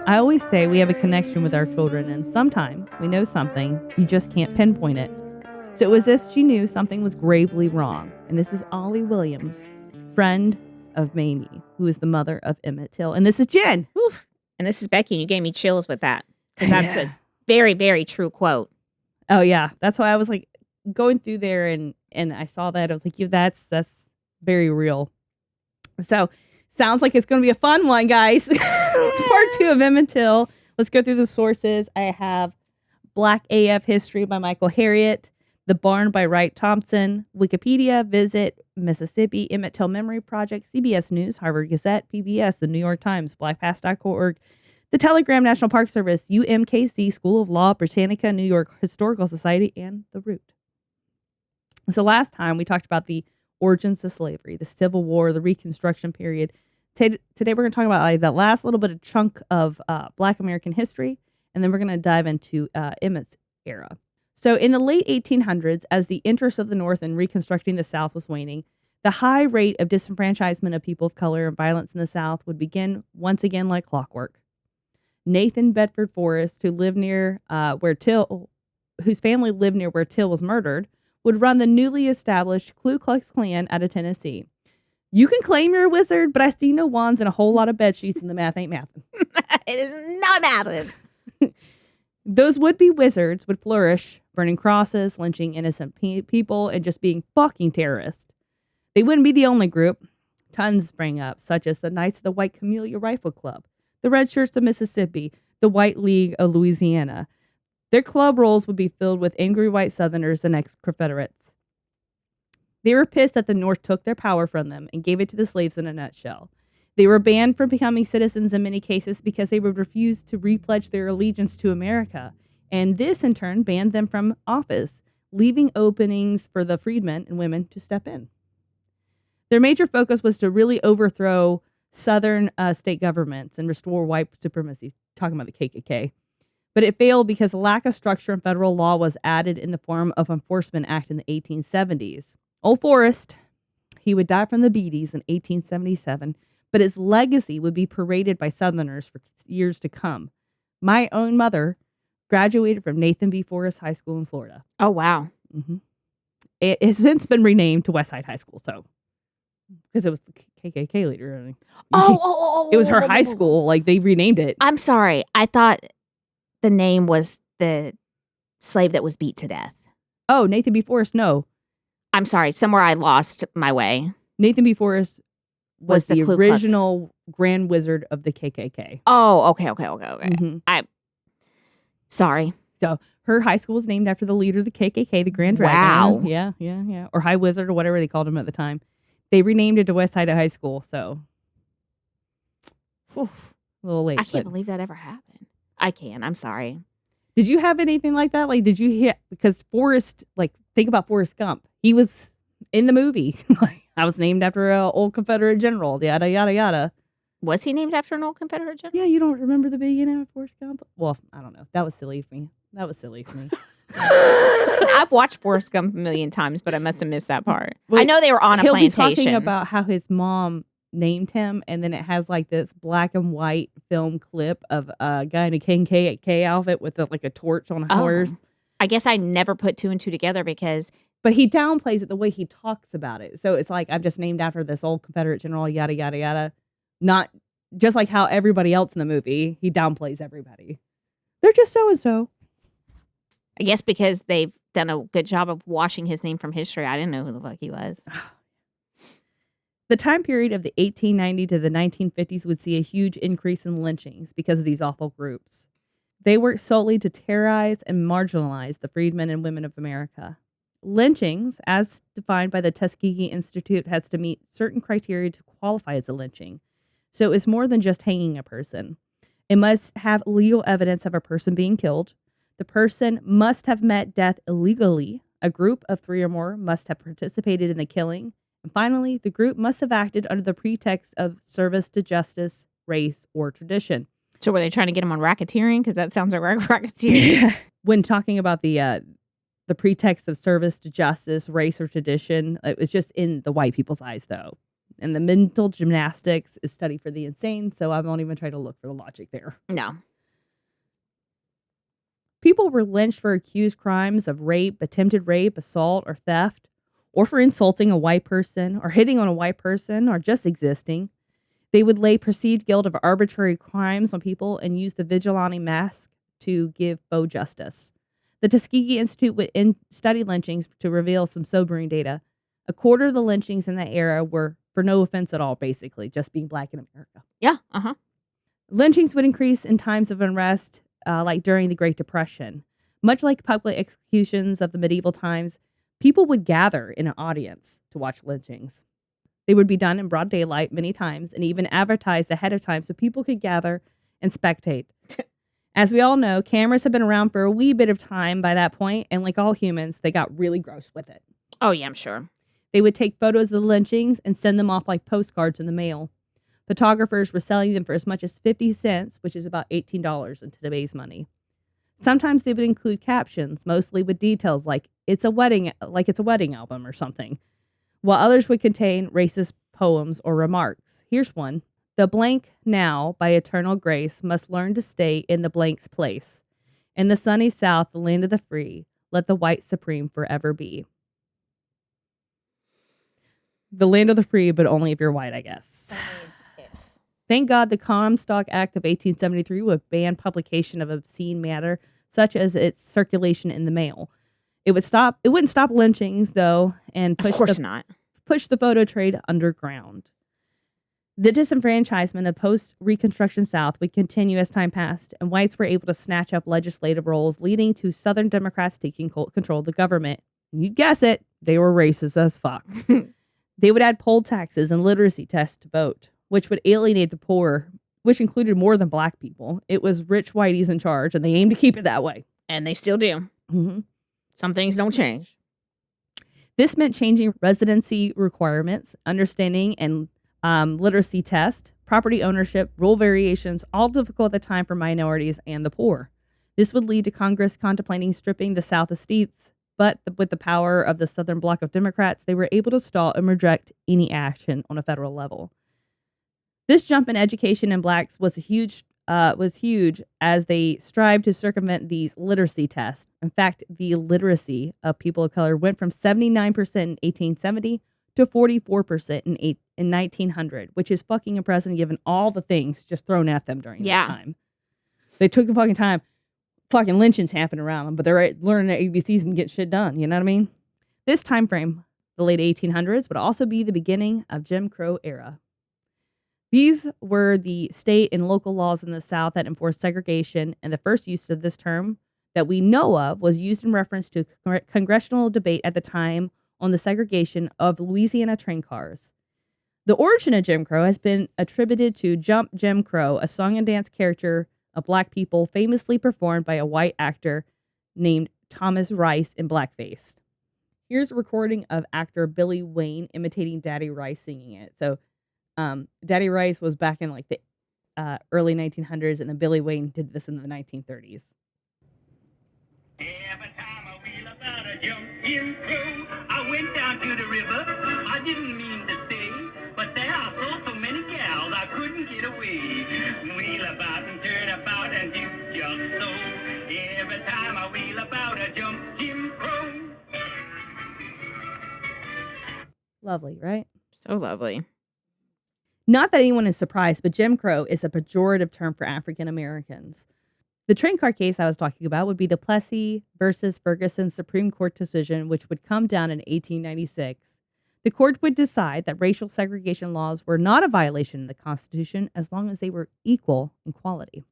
I always say we have a connection with our children, and sometimes we know something, you just can't pinpoint it. So it was as if she knew something was gravely wrong. And this is Ollie Williams, friend of Mamie, who is the mother of Emmett Till. And this is Jen. Oof. And this is Becky, and you gave me chills with that. Because that's a very, very true quote. Oh, yeah. That's why I was like going through there and I saw that. I was like, yeah, that's very real. So sounds like it's going to be a fun one, guys. It's part 2 of Emmett Till. Let's go through the sources. I have Black AF History by Michael Harriot, The Barn by Wright Thompson, Wikipedia, Visit, Mississippi, Emmett Till Memory Project, CBS News, Harvard Gazette, PBS, The New York Times, blackpast.org, The Telegram, National Park Service, UMKC, School of Law, Britannica, New York Historical Society, and The Root. So last time we talked about the origins of slavery, the Civil War, the Reconstruction period. Today we're going to talk about like that last little bit of chunk of Black American history, and then we're going to dive into Emmett's era. So in the late 1800s, as the interest of the North in reconstructing the South was waning, the high rate of disenfranchisement of people of color and violence in the South would begin once again like clockwork. Nathan Bedford Forrest, who lived near whose family lived near where Till was murdered, would run the newly established Ku Klux Klan out of Tennessee. You can claim you're a wizard, but I see no wands and a whole lot of bed sheets, and the math ain't mathin'. It is not mathing. Those would-be wizards would flourish, burning crosses, lynching innocent people, and just being fucking terrorists. They wouldn't be the only group. Tons sprang up, such as the Knights of the White Camellia Rifle Club, the Red Shirts of Mississippi, the White League of Louisiana. Their club rolls would be filled with angry white Southerners and ex-Confederates. They were pissed that the North took their power from them and gave it to the slaves in a nutshell. They were banned from becoming citizens in many cases because they would refuse to repledge their allegiance to America, and this in turn banned them from office, leaving openings for the freedmen and women to step in. Their major focus was to really overthrow Southern state governments and restore white supremacy, talking about the KKK. But it failed because a lack of structure in federal law was added in the form of Enforcement Act in the 1870s. Old Forrest, he would die from the Beaties in 1877, but his legacy would be paraded by Southerners for years to come. My own mother graduated from Nathan B. Forrest High School in Florida. Oh, wow. Mm-hmm. It has since been renamed to Westside High School, so because it was the KKK leader. It was her high school. Like, they renamed it. I'm sorry. I thought the name was the slave that was beat to death. Oh, Nathan B. Forrest, no. I'm sorry. Somewhere I lost my way. Nathan B. Forrest was the Ku Klux original Grand Wizard of the KKK. Oh, okay. Mm-hmm. Sorry. So her high school was named after the leader of the KKK, the Grand Wow. Dragon. Yeah. Or High Wizard or whatever they called him at the time. They renamed it to Westside High School, so. Oof. A little late. I can't believe that ever happened. I can. I'm sorry. Did you have anything like that? Like, did you hear? Because Forrest, like, think about Forrest Gump. He was in the movie. Like, I was named after an old Confederate general, yada, yada, yada. Was he named after an old Confederate general? Yeah, you don't remember the beginning of Forrest Gump? Well, I don't know. That was silly for me. I've watched Forrest Gump a million times, but I must have missed that part. Well, I know they were on a plantation. He'll be talking about how his mom named him, and then it has like this black and white film clip of a guy in a KKK outfit with like a torch on a horse. I guess I never put 2 and 2 together because... But he downplays it the way he talks about it. So it's like, I'm just named after this old Confederate general, yada, yada, yada. Not just like how everybody else in the movie, he downplays everybody. They're just so-and-so. I guess because they've done a good job of washing his name from history. I didn't know who the fuck he was. The time period of the 1890 to the 1950s would see a huge increase in lynchings because of these awful groups. They worked solely to terrorize and marginalize the freedmen and women of America. Lynchings, as defined by the Tuskegee Institute, has to meet certain criteria to qualify as a lynching. So it's more than just hanging a person. It must have legal evidence of a person being killed. The person must have met death illegally. A group of 3 or more must have participated in the killing. And finally, the group must have acted under the pretext of service to justice, race, or tradition. So were they trying to get him on racketeering? Because that sounds like racketeering. When talking about the pretext of service to justice, race, or tradition, it was just in the white people's eyes, though. And the mental gymnastics is study for the insane, so I won't even try to look for the logic there. No. People were lynched for accused crimes of rape, attempted rape, assault, or theft, or for insulting a white person, or hitting on a white person, or just existing. They would lay perceived guilt of arbitrary crimes on people and use the vigilante mask to give faux justice. The Tuskegee Institute would study lynchings to reveal some sobering data. A quarter of the lynchings in that era were for no offense at all, basically, just being black in America. Yeah. Lynchings would increase in times of unrest, like during the Great Depression. Much like public executions of the medieval times, people would gather in an audience to watch lynchings. They would be done in broad daylight many times and even advertised ahead of time so people could gather and spectate. As we all know, cameras have been around for a wee bit of time by that point, and like all humans, they got really gross with it. Oh, yeah, I'm sure. They would take photos of the lynchings and send them off like postcards in the mail. Photographers were selling them for as much as 50 cents, which is about $18 in today's money. Sometimes they would include captions, mostly with details like it's a wedding album or something, while others would contain racist poems or remarks. Here's one. The blank now, by eternal grace, must learn to stay in the blank's place. In the sunny South, the land of the free, let the white supreme forever be. The land of the free, but only if you're white, I guess. Thank God the Comstock Act of 1873 would ban publication of obscene matter, such as its circulation in the mail. It wouldn't stop lynchings, though, and push the photo trade underground. The disenfranchisement of post-Reconstruction South would continue as time passed, and whites were able to snatch up legislative roles, leading to Southern Democrats taking control of the government. You'd guess it, they were racist as fuck. They would add poll taxes and literacy tests to vote, which would alienate the poor, which included more than black people. It was rich whiteys in charge, and they aimed to keep it that way. And they still do. Mm-hmm. Some things don't change. This meant changing residency requirements, understanding and literacy test, property ownership, rule variations, all difficult at the time for minorities and the poor. This would lead to Congress contemplating stripping the South of states, but with the power of the Southern bloc of Democrats, they were able to stall and reject any action on a federal level. This jump in education in blacks was huge as they strived to circumvent these literacy tests. In fact, the literacy of people of color went from 79% in 1870 to 44% in 1900, which is fucking impressive given all the things just thrown at them during this time. They took the fucking time. Fucking lynchings happened around them, but they're learning their ABCs and getting shit done. You know what I mean? This time frame, the late 1800s, would also be the beginning of Jim Crow era. These were the state and local laws in the South that enforced segregation, and the first use of this term that we know of was used in reference to a congressional debate at the time on the segregation of Louisiana train cars. The origin of Jim Crow has been attributed to Jump Jim Crow, a song and dance character of black people famously performed by a white actor named Thomas Rice in blackface. Here's a recording of actor Billy Wayne imitating Daddy Rice singing it. So Daddy Rice was back in like the early 1900s, and then Billy Wayne did this in the 1930s. Every time I wheel about a Jump Jim Crow, I went down to the river. I didn't mean to stay, but there I saw so many gals I couldn't get away. Wheel about and turn about and do just so. Every time I wheel about a Jump Jim Crow. Lovely, right? So lovely. Not that anyone is surprised, but Jim Crow is a pejorative term for African Americans. The train car case I was talking about would be the Plessy versus Ferguson Supreme Court decision, which would come down in 1896. The court would decide that racial segregation laws were not a violation of the Constitution as long as they were equal in quality.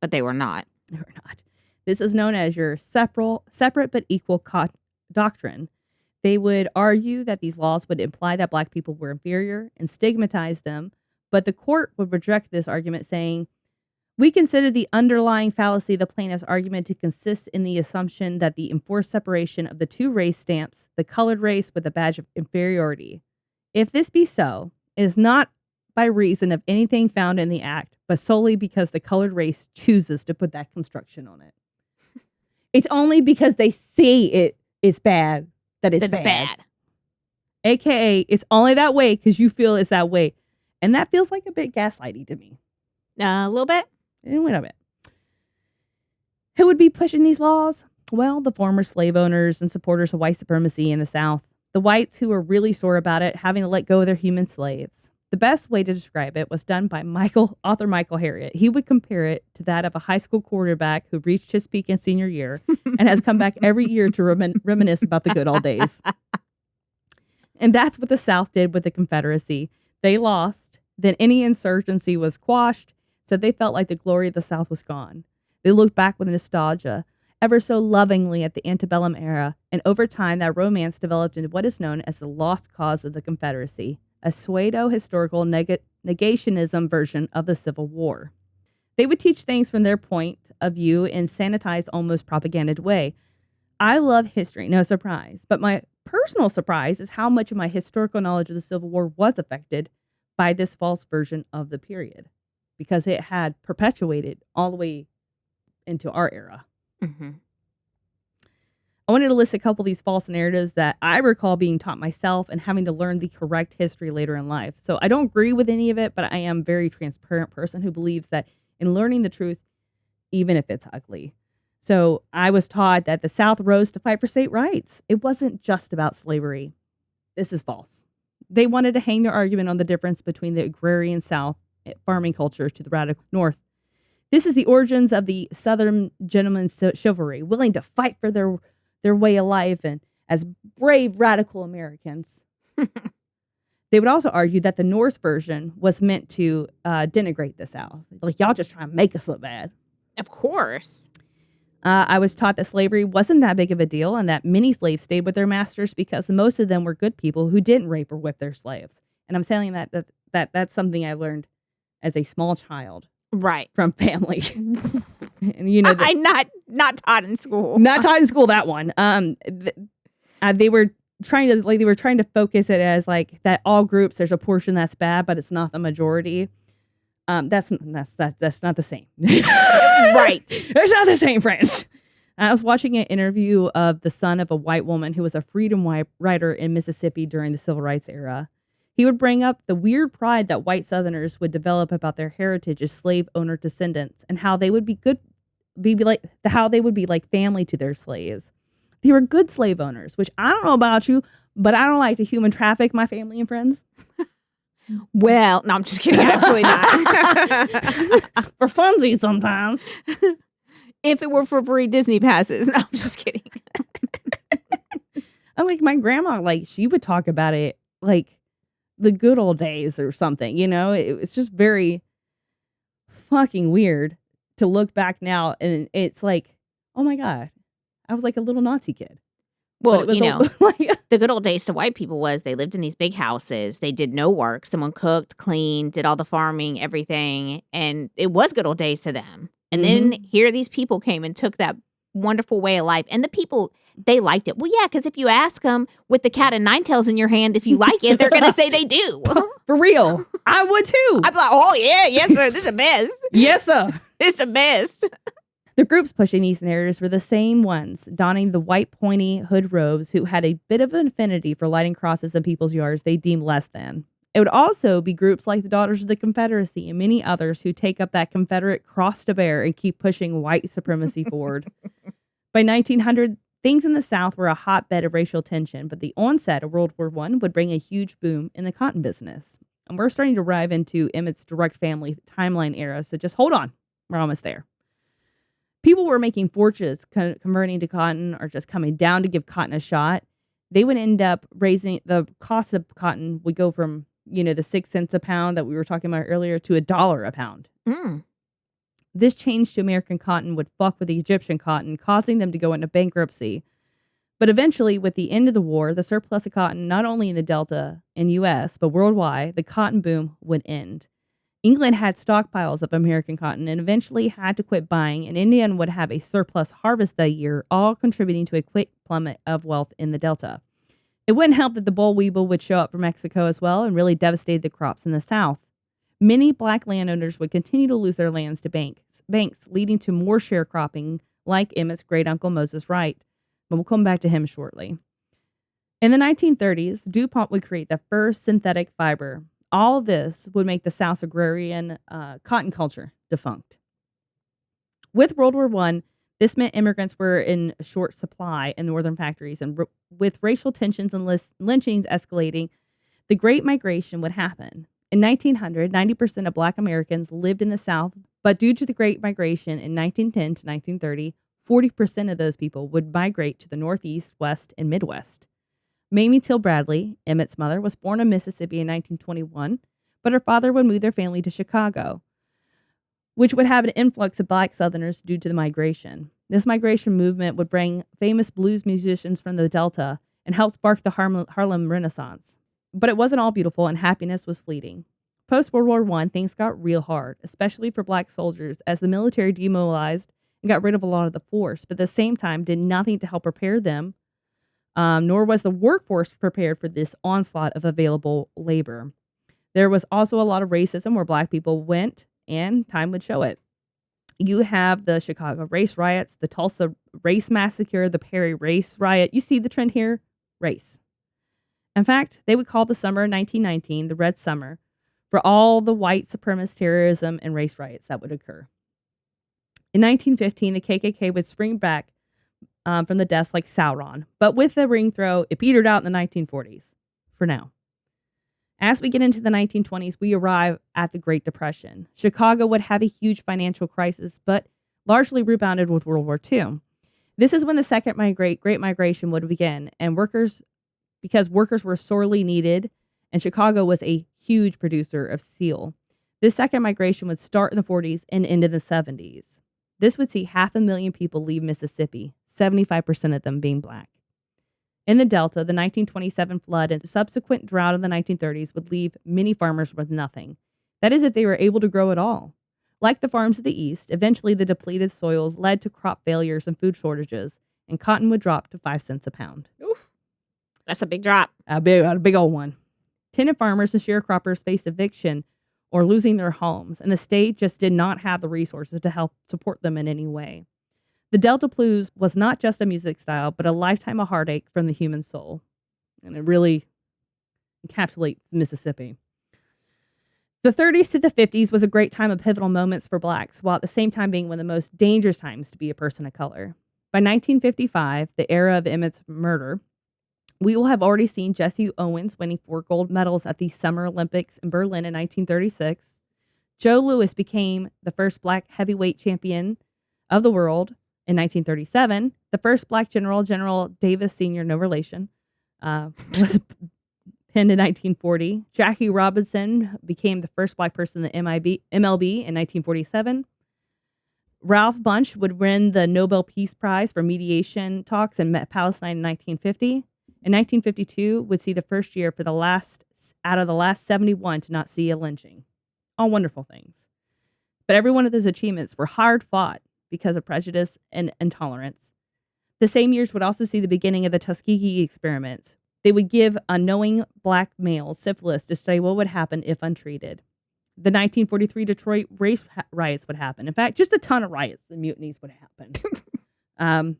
But they were not. They were not. This is known as your separate but equal doctrine. They would argue that these laws would imply that black people were inferior and stigmatize them, but the court would reject this argument, saying, "We consider the underlying fallacy of the plaintiff's argument to consist in the assumption that the enforced separation of the two race stamps the colored race with a badge of inferiority. If this be so, it is not by reason of anything found in the act, but solely because the colored race chooses to put that construction on it." It's only because they say it is bad that it's bad. AKA, it's only that way because you feel it's that way. And that feels like a bit gaslighty to me. A little bit. A little bit. Who would be pushing these laws? Well, the former slave owners and supporters of white supremacy in the South. The whites who were really sore about it, having to let go of their human slaves. The best way to describe it was done by author Michael Harriot. He would compare it to that of a high school quarterback who reached his peak in senior year and has come back every year to reminisce about the good old days. And that's what the South did with the Confederacy. They lost, then any insurgency was quashed, so they felt like the glory of the South was gone. They looked back with nostalgia, ever so lovingly at the antebellum era, and over time that romance developed into what is known as the lost cause of the Confederacy, a pseudo-historical negationism version of the Civil War. They would teach things from their point of view in sanitized, almost propagandic way. I love history, no surprise, but my personal surprise is how much of my historical knowledge of the Civil War was affected by this false version of the period, because it had perpetuated all the way into our era. Mm-hmm. I wanted to list a couple of these false narratives that I recall being taught myself and having to learn the correct history later in life. So I don't agree with any of it, but I am a very transparent person who believes that in learning the truth, even if it's ugly. So I was taught that the South rose to fight for state rights. It wasn't just about slavery. This is false. They wanted to hang their argument on the difference between the agrarian South farming culture to the radical North. This is the origins of the Southern gentleman's chivalry, willing to fight for their way of life and as brave radical Americans. They would also argue that the North version was meant to denigrate the South. Like, y'all just trying to make us look bad. Of course. I was taught that slavery wasn't that big of a deal and that many slaves stayed with their masters because most of them were good people who didn't rape or whip their slaves. And I'm saying that's something I learned as a small child. Right. From family. And you know, I'm not taught in school. Not taught in school, that one. They were trying to focus it as like that all groups, there's a portion that's bad, but it's not the majority. That's not the same. Right. It's not the same, friends. I was watching an interview of the son of a white woman who was a freedom rider in Mississippi during the Civil Rights era. He would bring up the weird pride that white Southerners would develop about their heritage as slave owner descendants and how they would be like family to their slaves. They were good slave owners, which I don't know about you, but I don't like to human traffic my family and friends. Well, no, I'm just kidding. Absolutely not. For funsies sometimes. If it were for free Disney passes. No, I'm just kidding. I'm like, my grandma, like, she would talk about it like the good old days or something, you know? It was just very fucking weird to look back now. And it's like, oh my God, I was like a little Nazi kid. Well, the good old days to white people was they lived in these big houses. They did no work. Someone cooked, cleaned, did all the farming, everything. And it was good old days to them. And then here these people came and took that wonderful way of life. And the people, they liked it. Well, yeah, because if you ask them with the cat and nine tails in your hand, if you like it, they're going to say they do. For real. I would too. I'd be like, oh, yeah, yes, sir. This is the best. Yes, sir. It's the best. The groups pushing these narratives were the same ones, donning the white pointy hood robes, who had a bit of an affinity for lighting crosses in people's yards they deemed less than. It would also be groups like the Daughters of the Confederacy and many others who take up that Confederate cross to bear and keep pushing white supremacy forward. By 1900, things in the South were a hotbed of racial tension, but the onset of World War I would bring a huge boom in the cotton business. And we're starting to arrive into Emmett's direct family timeline era, so just hold on. We're almost there. People were making fortunes converting to cotton or just coming down to give cotton a shot. They would end up raising the cost of cotton would go from, the 6 cents a pound that we were talking about earlier to $1 a pound. Mm. This change to American cotton would fuck with the Egyptian cotton, causing them to go into bankruptcy. But eventually, with the end of the war, the surplus of cotton, not only in the Delta and U.S., but worldwide, the cotton boom would end. England had stockpiles of American cotton and eventually had to quit buying, and India would have a surplus harvest that year, all contributing to a quick plummet of wealth in the Delta. It wouldn't help that the boll weevil would show up from Mexico as well and really devastate the crops in the South. Many black landowners would continue to lose their lands to banks, leading to more sharecropping like Emmett's great-uncle Moses Wright. But we'll come back to him shortly. In the 1930s, DuPont would create the first synthetic fiber. All of this would make the South's agrarian cotton culture defunct. With World War I, this meant immigrants were in short supply in northern factories, and with racial tensions and lynchings escalating, the Great Migration would happen. In 1900, 90% of Black Americans lived in the South, but due to the Great Migration in 1910 to 1930, 40% of those people would migrate to the Northeast, West, and Midwest. Mamie Till Bradley, Emmett's mother, was born in Mississippi in 1921, but her father would move their family to Chicago, which would have an influx of Black Southerners due to the migration. This migration movement would bring famous blues musicians from the Delta and help spark the Harlem Renaissance. But it wasn't all beautiful, and happiness was fleeting. Post-World War I, things got real hard, especially for Black soldiers, as the military demobilized and got rid of a lot of the force, but at the same time did nothing to help prepare them, nor was the workforce prepared for this onslaught of available labor. There was also a lot of racism where Black people went, and time would show it. You have the Chicago race riots, the Tulsa race massacre, the Perry race riot. You see the trend here? Race. In fact, they would call the summer of 1919 the Red Summer for all the white supremacist terrorism and race riots that would occur. In 1915, the KKK would spring back from the deaths like Sauron, but with the ring throw, it petered out in the 1940s, for now. As we get into the 1920s, we arrive at the Great Depression. Chicago would have a huge financial crisis, but largely rebounded with World War II. This is when the second Great Migration would begin, and because workers were sorely needed, and Chicago was a huge producer of steel. This second migration would start in the 40s and end in the 70s. This would see 500,000 people leave Mississippi, 75% of them being Black. In the Delta, the 1927 flood and subsequent drought of the 1930s would leave many farmers with nothing. That is, if they were able to grow at all. Like the farms of the East, eventually the depleted soils led to crop failures and food shortages, and cotton would drop to 5 cents a pound. Oof. That's a big drop. A big old one. Tenant farmers and sharecroppers faced eviction or losing their homes, and the state just did not have the resources to help support them in any way. The Delta blues was not just a music style, but a lifetime of heartache from the human soul. And it really encapsulates Mississippi. The 30s to the 50s was a great time of pivotal moments for Blacks, while at the same time being one of the most dangerous times to be a person of color. By 1955, the era of Emmett's murder, we will have already seen Jesse Owens winning 4 gold medals at the Summer Olympics in Berlin in 1936. Joe Louis became the first Black heavyweight champion of the world in 1937. The first Black general, General Davis Sr., no relation, was pinned in 1940. Jackie Robinson became the first Black person in the MLB in 1947. Ralph Bunche would win the Nobel Peace Prize for mediation talks in Palestine in 1950. In 1952 would see the first year for the last 71 to not see a lynching. All wonderful things. But every one of those achievements were hard fought because of prejudice and intolerance. The same years would also see the beginning of the Tuskegee experiments. They would give unknowing Black males syphilis to study what would happen if untreated. The 1943 Detroit race riots would happen. In fact, just a ton of riots and mutinies would happen.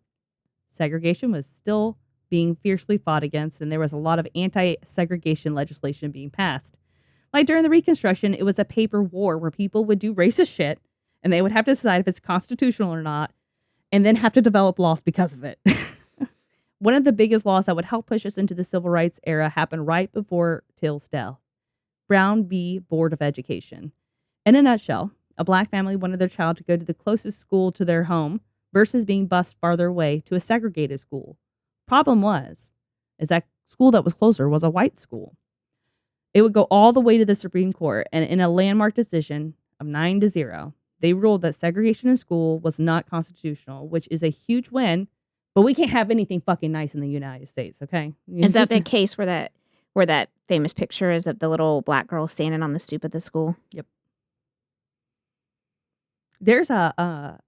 Segregation was still being fiercely fought against, and there was a lot of anti-segregation legislation being passed. Like during the Reconstruction, it was a paper war where people would do racist shit, and they would have to decide if it's constitutional or not, and then have to develop laws because of it. One of the biggest laws that would help push us into the civil rights era happened right before Till's death. Brown v. Board of Education. In a nutshell, a Black family wanted their child to go to the closest school to their home versus being bused farther away to a segregated school. Problem is that school that was closer was a white school. It would go all the way to the Supreme Court, and in a landmark decision of 9-0, they ruled that segregation in school was not constitutional, which is a huge win, but we can't have anything fucking nice in the United States, okay? Is that the case where that famous picture is of the little Black girl standing on the stoop of the school? Yep. There's a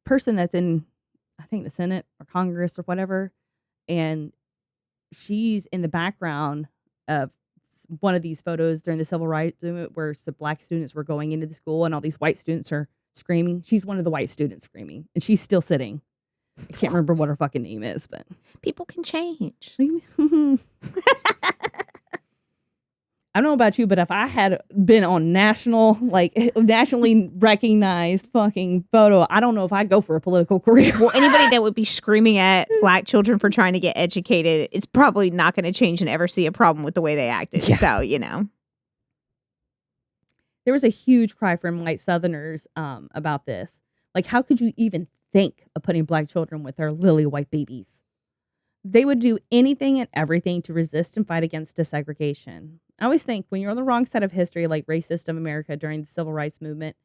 person that's in, I think, the Senate or Congress or whatever, and she's in the background of one of these photos during the civil rights movement where some Black students were going into the school and all these white students are screaming. She's one of the white students screaming, and she's still sitting. I can't remember what her fucking name is, but people can change. I don't know about you, but if I had been on nationally recognized fucking photo, I don't know if I'd go for a political career. Well, anybody that would be screaming at black children for trying to get educated is probably not going to change and ever see a problem with the way they acted. Yeah. So, you know. There was a huge cry from white Southerners about this. Like, how could you even think of putting black children with their lily white babies? They would do anything and everything to resist and fight against desegregation. I always think when you're on the wrong side of history, like racist system America during the civil rights movement,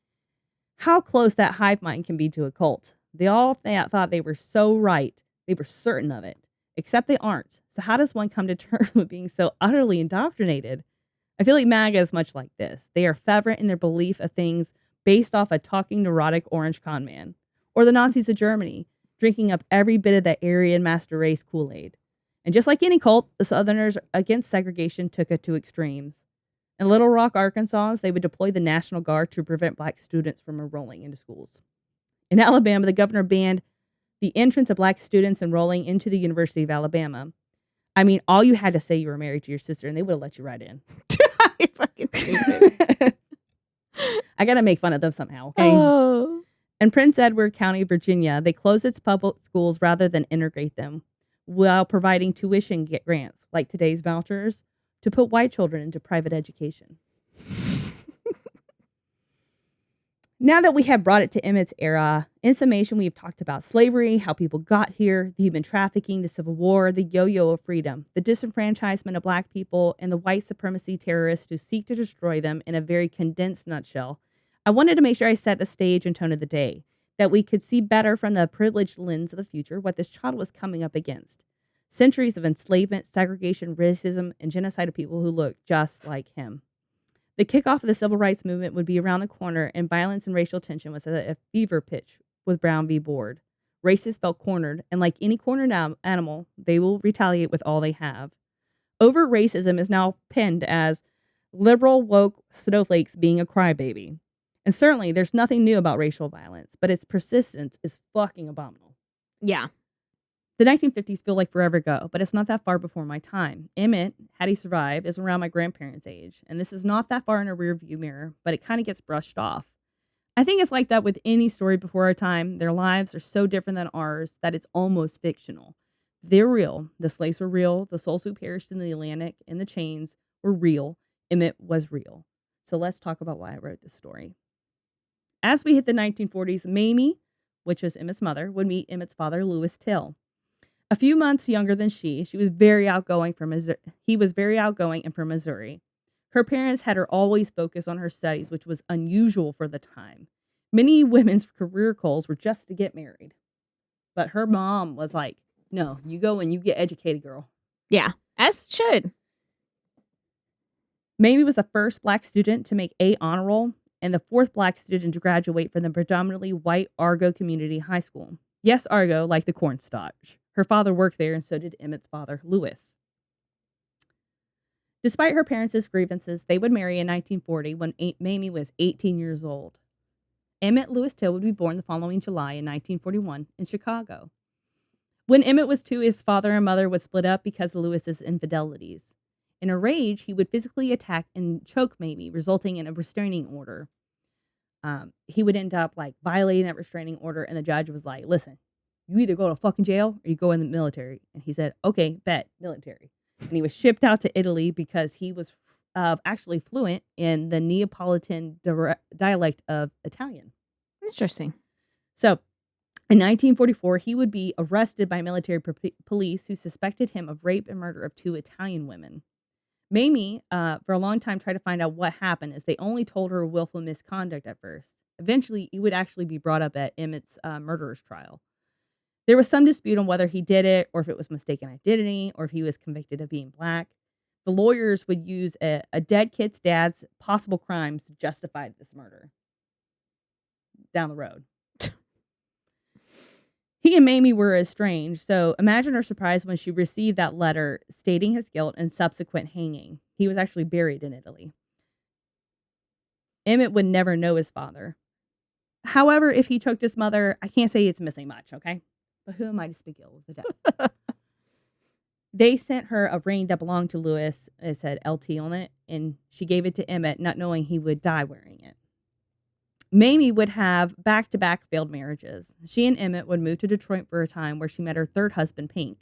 how close that hive mind can be to a cult. They all thought they were so right. They were certain of it, except they aren't. So how does one come to terms with being so utterly indoctrinated? I feel like MAGA is much like this. They are fervent in their belief of things based off a talking neurotic orange con man. Or the Nazis of Germany, drinking up every bit of that Aryan master race Kool-Aid. And just like any cult, the Southerners against segregation took it to extremes. In Little Rock, Arkansas, they would deploy the National Guard to prevent black students from enrolling into schools. In Alabama, the governor banned the entrance of black students enrolling into the University of Alabama. I mean, all you had to say you were married to your sister, and they would have let you right in. I fucking stupid. I got to make fun of them somehow, okay? Oh. In Prince Edward County, Virginia, they closed its public schools rather than integrate them, while providing tuition grants, like today's vouchers, to put white children into private education. Now that we have brought it to Emmett's era, in summation, we have talked about slavery, how people got here, the human trafficking, the Civil War, the yo-yo of freedom, the disenfranchisement of black people, and the white supremacy terrorists who seek to destroy them in a very condensed nutshell. I wanted to make sure I set the stage and tone of the day, that we could see better from the privileged lens of the future what this child was coming up against. Centuries of enslavement, segregation, racism, and genocide of people who looked just like him. The kickoff of the civil rights movement would be around the corner, and violence and racial tension was at a fever pitch with Brown v. Board. Racists felt cornered, and like any cornered animal, they will retaliate with all they have. Overt racism is now pinned as liberal woke snowflakes being a crybaby. And certainly, there's nothing new about racial violence, but its persistence is fucking abominable. Yeah. The 1950s feel like forever ago, but it's not that far before my time. Emmitt, had he survived, is around my grandparents' age, and this is not that far in a rearview mirror, but it kind of gets brushed off. I think it's like that with any story before our time. Their lives are so different than ours that it's almost fictional. They're real. The slaves were real. The souls who perished in the Atlantic and the chains were real. Emmitt was real. So let's talk about why I wrote this story. As we hit the 1940s, Mamie, which was Emmett's mother, would meet Emmett's father, Lewis Till. A few months younger than she was very outgoing from Missouri. He was very outgoing and from Missouri. Her parents had her always focus on her studies, which was unusual for the time. Many women's career goals were just to get married. But her mom was like, no, you go and you get educated, girl. Yeah, as should. Mamie was the first black student to make A honor roll and the fourth black student to graduate from the predominantly white Argo Community High School. Yes, Argo, like the cornstarch. Her father worked there, and so did Emmett's father, Lewis. Despite her parents' grievances, they would marry in 1940 when Mamie was 18 years old. Emmett Lewis Till would be born the following July in 1941 in Chicago. When Emmitt was 2, his father and mother would split up because of Lewis's infidelities. In a rage, he would physically attack and choke Mamie, resulting in a restraining order. He would end up violating that restraining order, and the judge was like, listen, you either go to fucking jail or you go in the military. And he said, okay, bet, military. And he was shipped out to Italy because he was actually fluent in the Neapolitan dialect of Italian. Interesting. So in 1944, he would be arrested by military police who suspected him of rape and murder of 2 Italian women. Mamie, for a long time, tried to find out what happened, as they only told her willful misconduct at first. Eventually, he would actually be brought up at Emmett's murderer's trial. There was some dispute on whether he did it, or if it was mistaken identity, or if he was convicted of being black. The lawyers would use a dead kid's dad's possible crimes to justify this murder down the road. He and Mamie were estranged, so imagine her surprise when she received that letter stating his guilt and subsequent hanging. He was actually buried in Italy. Emmitt would never know his father. However, if he choked his mother, I can't say it's missing much, okay? But who am I to speak ill of the dead? They sent her a ring that belonged to Lewis. It said LT on it, and she gave it to Emmett, not knowing he would die wearing it. Mamie would have back-to-back failed marriages. She and Emmett would move to Detroit for a time, where she met her third husband, Pink.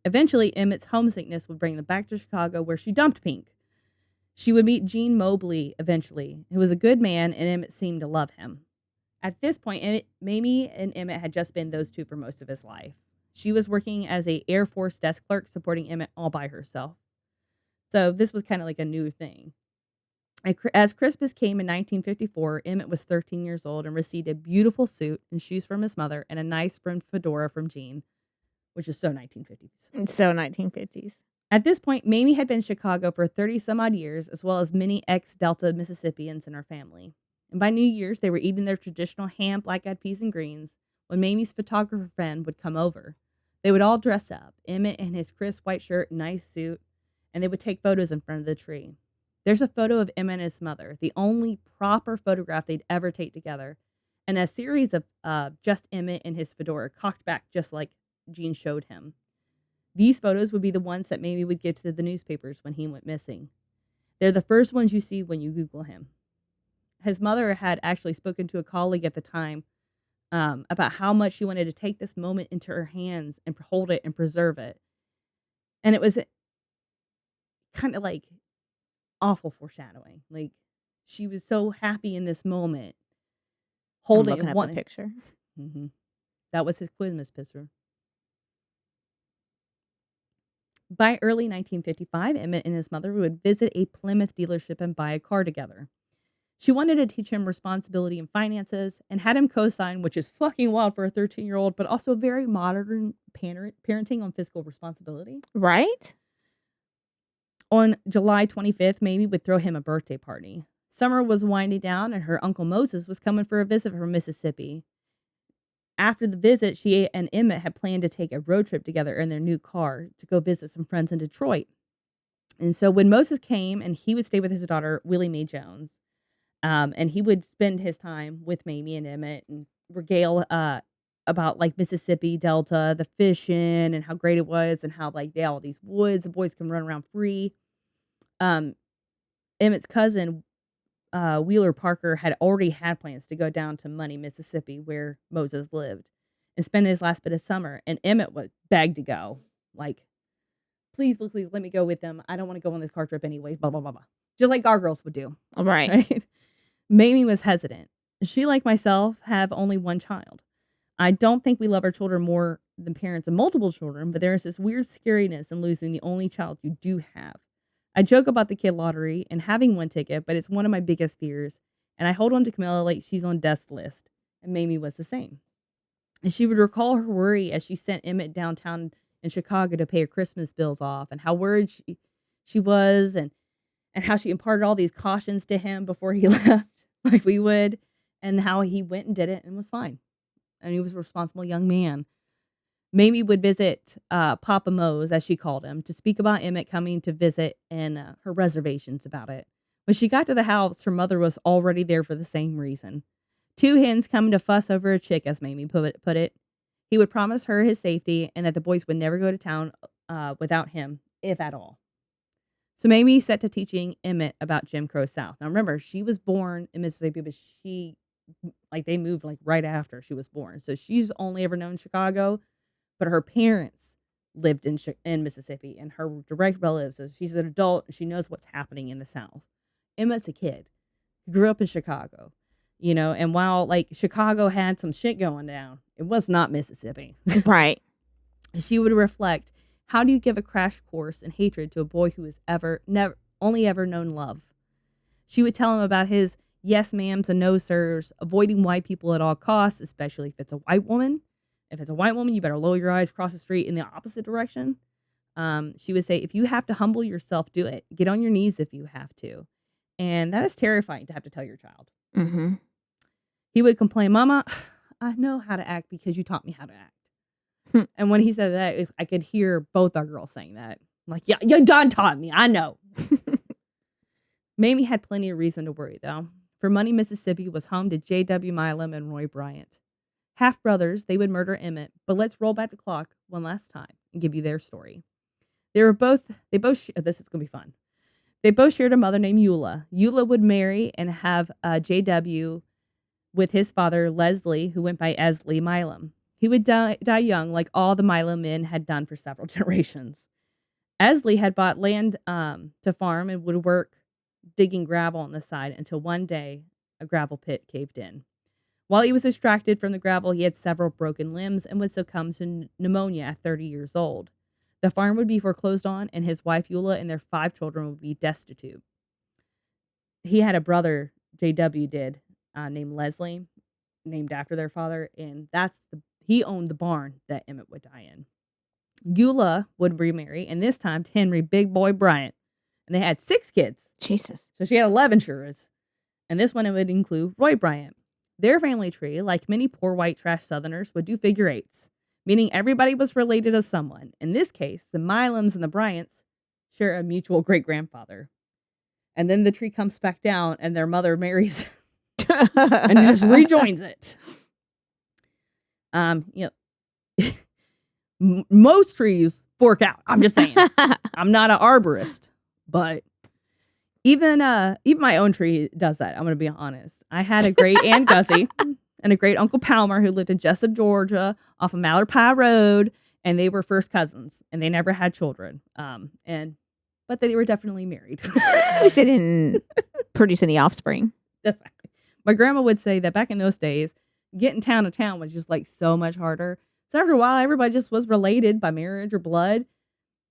Eventually, Emmett's homesickness would bring them back to Chicago, where she dumped Pink. She would meet Gene Mobley eventually, who was a good man, and Emmett seemed to love him. At this point, Mamie and Emmett had just been those two for most of his life. She was working as a Air Force desk clerk, supporting Emmett all by herself. So this was kind of like a new thing. As Christmas came in 1954, Emmett was 13 years old and received a beautiful suit and shoes from his mother and a nice brimmed fedora from Gene, which is so 1950s. It's so 1950s. At this point, Mamie had been in Chicago for 30-some-odd years, as well as many ex-Delta Mississippians in her family. And by New Year's, they were eating their traditional ham, black-eyed peas, and greens when Mamie's photographer friend would come over. They would all dress up, Emmett in his crisp white shirt and nice suit, and they would take photos in front of the tree. There's a photo of Emmett and his mother, the only proper photograph they'd ever take together, and a series of just Emmett and his fedora cocked back just like Gene showed him. These photos would be the ones that Mamie would give to the newspapers when he went missing. They're the first ones you see when you Google him. His mother had actually spoken to a colleague at the time about how much she wanted to take this moment into her hands and hold it and preserve it. And it was kind of like awful foreshadowing. Like, she was so happy in this moment. Holding I'm looking up a picture. Mm-hmm. That was his Christmas picture. By early 1955, Emmett and his mother would visit a Plymouth dealership and buy a car together. She wanted to teach him responsibility and finances and had him co-sign, which is fucking wild for a 13-year-old, but also very modern parenting on fiscal responsibility. Right? On July 25th, Mamie would throw him a birthday party. Summer was winding down and her Uncle Moses was coming for a visit from Mississippi. After the visit, she and Emmett had planned to take a road trip together in their new car to go visit some friends in Detroit. And so when Moses came, and he would stay with his daughter, Willie Mae Jones, and he would spend his time with Mamie and Emmett and regale about like Mississippi Delta, the fishing, and how great it was, and how like they had all these woods, the boys can run around free. Emmett's cousin, Wheeler Parker, had already had plans to go down to Money, Mississippi, where Moses lived, and spend his last bit of summer. And Emmett was begged to go, like, please, let me go with them. I don't want to go on this car trip anyways. Blah blah blah blah. Just like our girls would do. Right. Mamie was hesitant. She, like myself, have only one child. I don't think we love our children more than parents of multiple children, but there is this weird scariness in losing the only child you do have. I joke about the kid lottery and having one ticket, but it's one of my biggest fears, and I hold on to Camilla like she's on death's list, and Mamie was the same. And she would recall her worry as she sent Emmett downtown in Chicago to pay her Christmas bills off, and how worried she was, and how she imparted all these cautions to him before he left, like we would, and how he went and did it and was fine. And he was a responsible young man. Mamie would visit Papa Mose, as she called him, to speak about Emmett coming to visit and her reservations about it. When she got to the house, her mother was already there for the same reason. Two hens coming to fuss over a chick, as Mamie put it. He would promise her his safety and that the boys would never go to town without him, if at all. So Mamie set to teaching Emmett about Jim Crow South. Now remember, she was born in Mississippi, but they moved like right after she was born. So she's only ever known Chicago, but her parents lived in Mississippi, and her direct relatives. So she's an adult and she knows what's happening in the South. Emmett's a kid. He grew up in Chicago, and while like Chicago had some shit going down, it was not Mississippi. Right. She would reflect, how do you give a crash course in hatred to a boy who has only ever known love? She would tell him about his yes ma'ams and no sirs, avoiding white people at all costs, especially if it's a white woman. If it's a white woman, you better lower your eyes, cross the street in the opposite direction. She would say, if you have to humble yourself, do it. Get on your knees if you have to. And that is terrifying to have to tell your child. Mm-hmm. He would complain, Mama, I know how to act because you taught me how to act. And when he said that, I could hear both our girls saying that. I'm like, yeah, you done taught me. I know. Mamie had plenty of reason to worry, though. For Money, Mississippi was home to J.W. Milam and Roy Bryant. Half-brothers, they would murder Emmett, but let's roll back the clock one last time and give you their story. This is going to be fun. They both shared a mother named Eula. Eula would marry and have J.W. with his father, Leslie, who went by Esley Milam. He would die young, like all the Milam men had done for several generations. Esley had bought land to farm and would work digging gravel on the side until one day a gravel pit caved in. While he was distracted from the gravel, he had several broken limbs and would succumb to pneumonia at 30 years old. The farm would be foreclosed on, and his wife Eula and their 5 children would be destitute. He had a brother, J.W. did, named Leslie, named after their father, and he owned the barn that Emmett would die in. Eula would remarry, and this time to Henry Big Boy Bryant, and they had 6 kids. Jesus. So she had 11 children, and this one would include Roy Bryant. Their family tree, like many poor white trash Southerners, would do figure 8s, meaning everybody was related to someone. In this case, the Milams and the Bryants share a mutual great-grandfather. And then the tree comes back down, and their mother marries and just rejoins it. Most trees fork out. I'm just saying. I'm not an arborist, but even my own tree does that. I'm going to be honest. I had a great Aunt Gussie and a great Uncle Palmer who lived in Jessup, Georgia, off of Mallard Pie Road, and they were first cousins, and they never had children. But they were definitely married. At least they didn't produce any offspring. Exactly. My grandma would say that back in those days, getting town to town was just like so much harder. So after a while, everybody just was related by marriage or blood.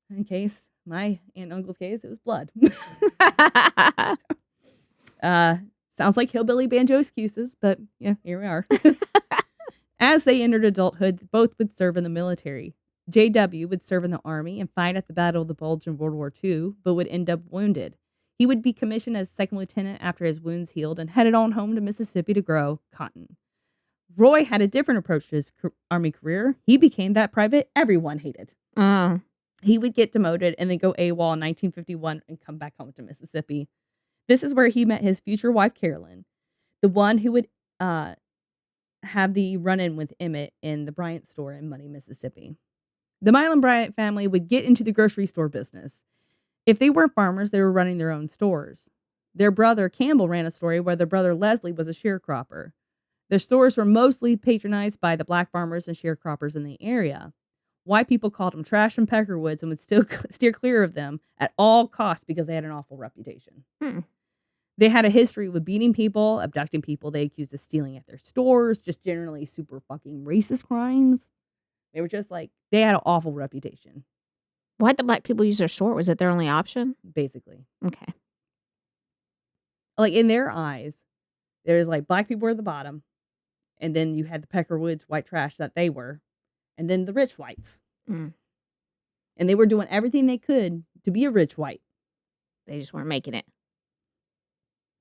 In case my aunt and uncle's case, it was blood. Sounds like hillbilly banjo excuses, but yeah, here we are. As they entered adulthood, both would serve in the military. J.W. would serve in the Army and fight at the Battle of the Bulge in World War II, but would end up wounded. He would be commissioned as second lieutenant after his wounds healed and headed on home to Mississippi to grow cotton. Roy had a different approach to his Army career. He became that private everyone hated. He would get demoted and then go AWOL in 1951 and come back home to Mississippi. This is where he met his future wife, Carolyn, the one who would have the run-in with Emmitt in the Bryant store in Money, Mississippi. The Milam Bryant family would get into the grocery store business. If they weren't farmers, they were running their own stores. Their brother, Campbell, ran a store where their brother, Leslie, was a sharecropper. Their stores were mostly patronized by the black farmers and sharecroppers in the area. White people called them trash and peckerwoods and would still steer clear of them at all costs because they had an awful reputation. They had a history with beating people, abducting people they accused of stealing at their stores, just generally super fucking racist crimes. They were just like, they had an awful reputation. Why'd the black people use their store? Was it their only option? Basically. Okay. Like, in their eyes, there's like black people were at the bottom, and then you had the peckerwoods, white trash that they were, and then the rich whites. And they were doing everything they could to be a rich white. They just weren't making it.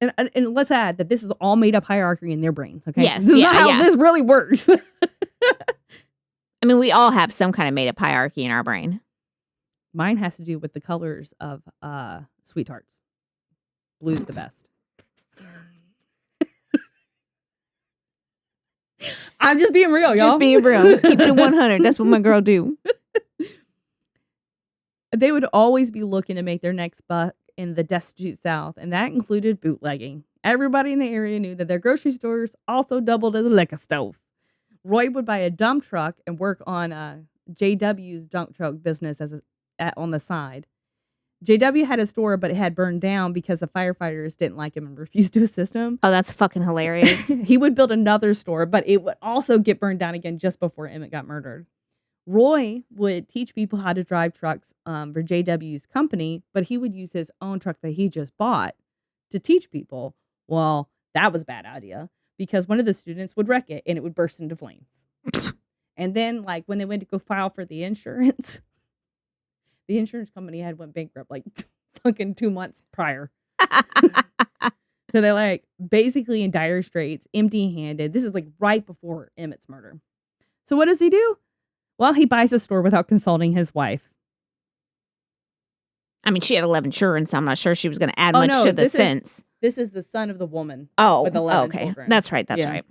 And let's add that this is all made up hierarchy in their brains. Okay, Yes, this is not how this really works. I mean, we all have some kind of made up hierarchy in our brain. Mine has to do with the colors of sweethearts. Blue's the best. I'm just being real, y'all. Just being real. Keep it 100. That's what my girl do. They would always be looking to make their next buck in the destitute South, and that included bootlegging. Everybody in the area knew that their grocery stores also doubled as liquor stores. Roy would buy a dump truck and work on J.W.'s dump truck business on the side. J.W. had a store, but it had burned down because the firefighters didn't like him and refused to assist him. Oh, that's fucking hilarious. He would build another store, but it would also get burned down again just before Emmett got murdered. Roy would teach people how to drive trucks for J.W.'s company, but he would use his own truck that he just bought to teach people. Well, that was a bad idea because one of the students would wreck it and it would burst into flames. And then, like, when they went to go file for the insurance company had went bankrupt like fucking 2 months prior. So they're like basically in dire straits, empty-handed. This is like right before Emmett's murder. So what does he do? Well, he buys a store without consulting his wife. I mean, she had 11 children, so I'm not sure she was going to add much to the sense. This is the son of the woman. Oh, with 11 okay. children. That's right. That's right.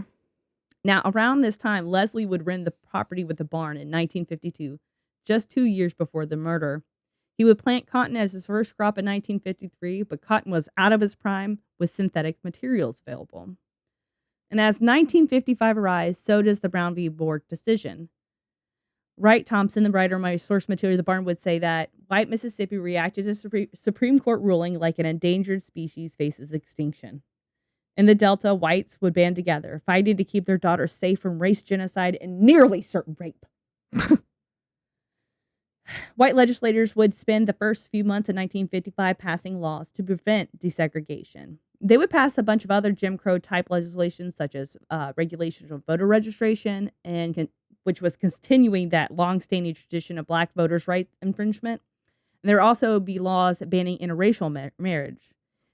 Now, around this time, Leslie would rent the property with the barn in 1952, just 2 years before the murder. He would plant cotton as his first crop in 1953, but cotton was out of its prime with synthetic materials available. And as 1955 arrives, so does the Brown v. Board decision. Wright Thompson, the writer of my source material, The Barn, would say that white Mississippi reacted to Supreme Court ruling like an endangered species faces extinction. In the Delta, whites would band together, fighting to keep their daughters safe from race genocide and nearly certain rape. White legislators would spend the first few months of 1955 passing laws to prevent desegregation. They would pass a bunch of other Jim Crow type legislation, such as regulations on voter registration, and which was continuing that long-standing tradition of black voters' rights infringement. And there would also be laws banning interracial marriage.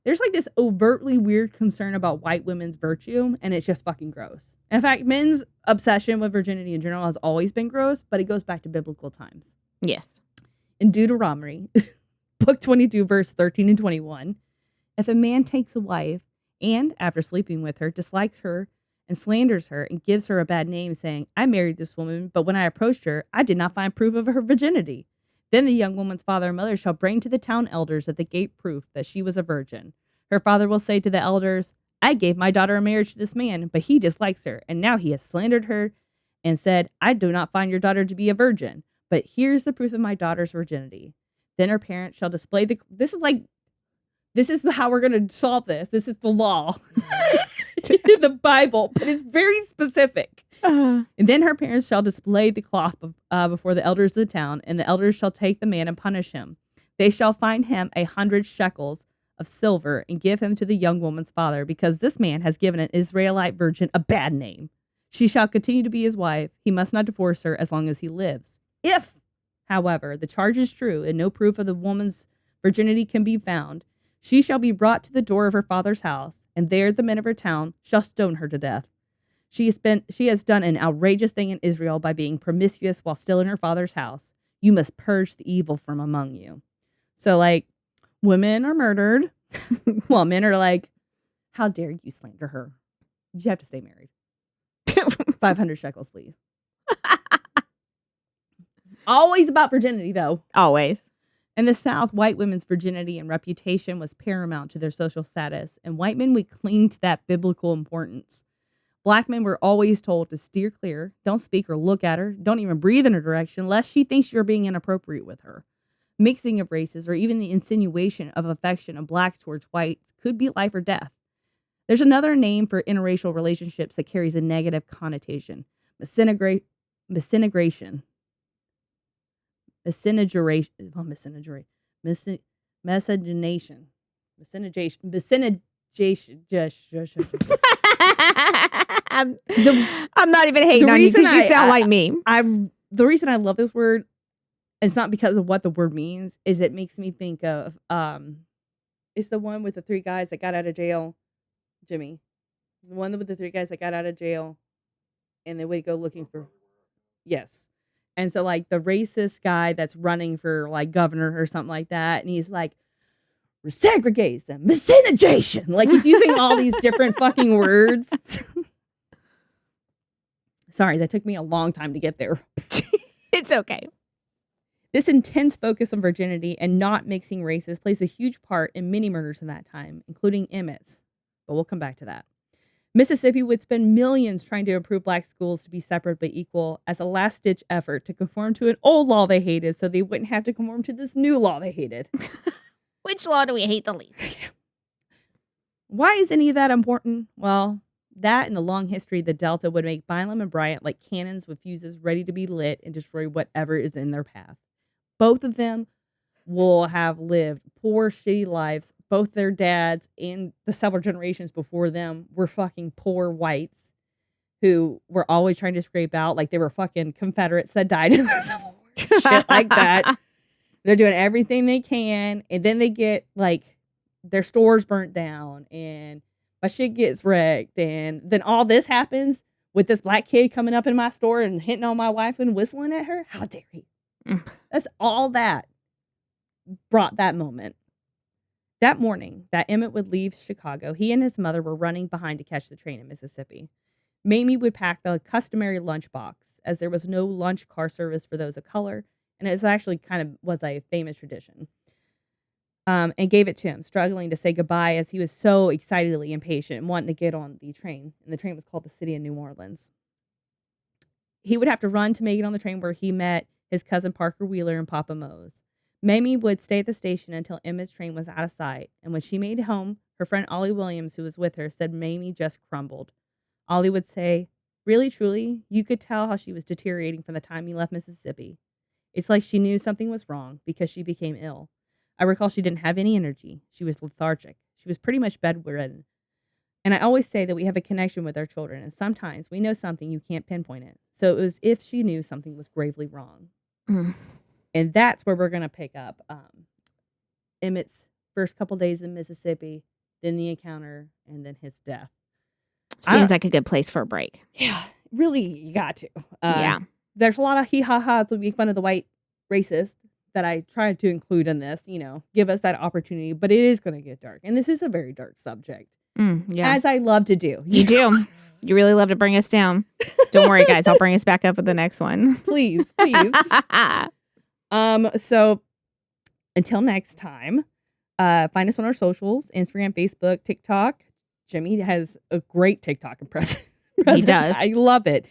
There's like this overtly weird concern about white women's virtue, and it's just fucking gross. In fact, men's obsession with virginity in general has always been gross, but it goes back to biblical times. Yes. In Deuteronomy, book 22, verse 13 and 21, if a man takes a wife and, after sleeping with her, dislikes her and slanders her and gives her a bad name, saying, I married this woman, but when I approached her, I did not find proof of her virginity. Then the young woman's father and mother shall bring to the town elders at the gate proof that she was a virgin. Her father will say to the elders, I gave my daughter in marriage to this man, but he dislikes her, and now he has slandered her and said, I do not find your daughter to be a virgin, but here's the proof of my daughter's virginity. Then her parents shall display this is how we're going to solve this. This is the law. In the Bible, but it's very specific. And then her parents shall display the cloth before the elders of the town, and the elders shall take the man and punish him. They shall fine him 100 shekels of silver and give him to the young woman's father, because this man has given an Israelite virgin a bad name. She shall continue to be his wife. He must not divorce her as long as he lives. If, however, the charge is true and no proof of the woman's virginity can be found, she shall be brought to the door of her father's house, and there the men of her town shall stone her to death. She has done an outrageous thing in Israel by being promiscuous while still in her father's house. You must purge the evil from among you. So, like, women are murdered, while men are like, how dare you slander her? You have to stay married. 500 shekels, please. Always about virginity, though. Always. In the South, white women's virginity and reputation was paramount to their social status, and white men would cling to that biblical importance. Black men were always told to steer clear, don't speak or look at her, don't even breathe in her direction, lest she thinks you're being inappropriate with her. Mixing of races, or even the insinuation of affection of blacks towards whites, could be life or death. There's another name for interracial relationships that carries a negative connotation: miscegenation. Miscegenation. I'm not even hating on you because you sound like me. The reason I love this word, it's not because of what the word means, is it makes me think of it's the one with the 3 guys that got out of jail, Jimmy. The one with the 3 guys that got out of jail and they would go looking for, yes. And so, like, the racist guy that's running for, like, governor or something like that, and he's like, resegregation, miscegenation. Like, he's using all these different fucking words. Sorry, that took me a long time to get there. It's okay. This intense focus on virginity and not mixing races plays a huge part in many murders in that time, including Emmitt's. But we'll come back to that. Mississippi would spend millions trying to improve black schools to be separate but equal as a last-ditch effort to conform to an old law they hated so they wouldn't have to conform to this new law they hated. Which law do we hate the least? Why is any of that important? Well, that and the long history of the Delta would make Bynum and Bryant like cannons with fuses ready to be lit and destroy whatever is in their path. Both of them will have lived poor, shitty lives. Both their dads and the several generations before them were fucking poor whites who were always trying to scrape out, like they were fucking Confederates that died in the Civil War. Shit like that. They're doing everything they can, and then they get, like, their stores burnt down, and my shit gets wrecked, and then all this happens with this black kid coming up in my store and hitting on my wife and whistling at her. How dare he? That's all that brought that moment. That morning that Emmitt would leave Chicago, he and his mother were running behind to catch the train in Mississippi. Mamie would pack the customary lunchbox, as there was no lunch car service for those of color, and it was actually was a famous tradition. And gave it to him, struggling to say goodbye as he was so excitedly impatient and wanting to get on the train. And the train was called the City of New Orleans. He would have to run to make it on the train, where he met his cousin Parker Wheeler and Papa Mose. Mamie would stay at the station until Emmett's train was out of sight, and when she made it home, her friend Ollie Williams, who was with her, said Mamie just crumbled. Ollie would say, "Really, truly, you could tell how she was deteriorating from the time you left Mississippi. It's like she knew something was wrong because she became ill. I recall she didn't have any energy. She was lethargic. She was pretty much bedridden. And I always say that we have a connection with our children, and sometimes we know something, you can't pinpoint it. So it was if she knew something was gravely wrong." And that's where we're going to pick up Emmett's first couple days in Mississippi, then the encounter, and then his death. Seems like a good place for a break. Yeah, really, you got to. Yeah. There's a lot of hee-ha-has to make fun of the white racist that I tried to include in this, give us that opportunity, but it is going to get dark. And this is a very dark subject, as I love to do. You do. You really love to bring us down. Don't worry, guys. I'll bring us back up with the next one. Please. So until next time, find us on our socials, Instagram, Facebook, TikTok. Jimmy has a great TikTok presence. He does. I love it.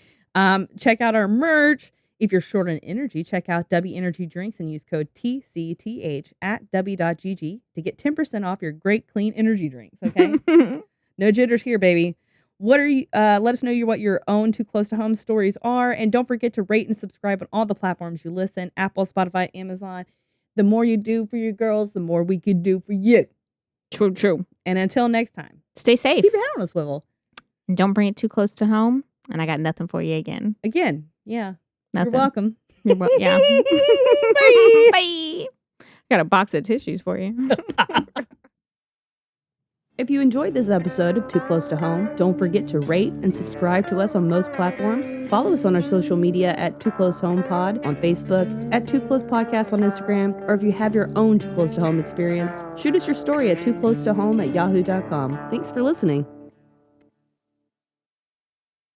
Check out our merch. If you're short on energy, check out W Energy Drinks and use code TCTH at W.GG to get 10% off your great clean energy drinks. Okay. No jitters here, baby. What are you? Let us know what your own Too Close to Home stories are. And don't forget to rate and subscribe on all the platforms you listen. Apple, Spotify, Amazon. The more you do for your girls, the more we could do for you. True. And until next time, stay safe. Keep your head on a swivel. And don't bring it too close to home. And I got nothing for you again. Yeah. Nothing. You're welcome. Yeah. Bye. Bye. Got a box of tissues for you. If you enjoyed this episode of Too Close to Home, don't forget to rate and subscribe to us on most platforms. Follow us on our social media at Too Close Home Pod on Facebook, at Too Close Podcast on Instagram, or if you have your own Too Close to Home experience, shoot us your story at tooclosetohome@yahoo.com. Thanks for listening.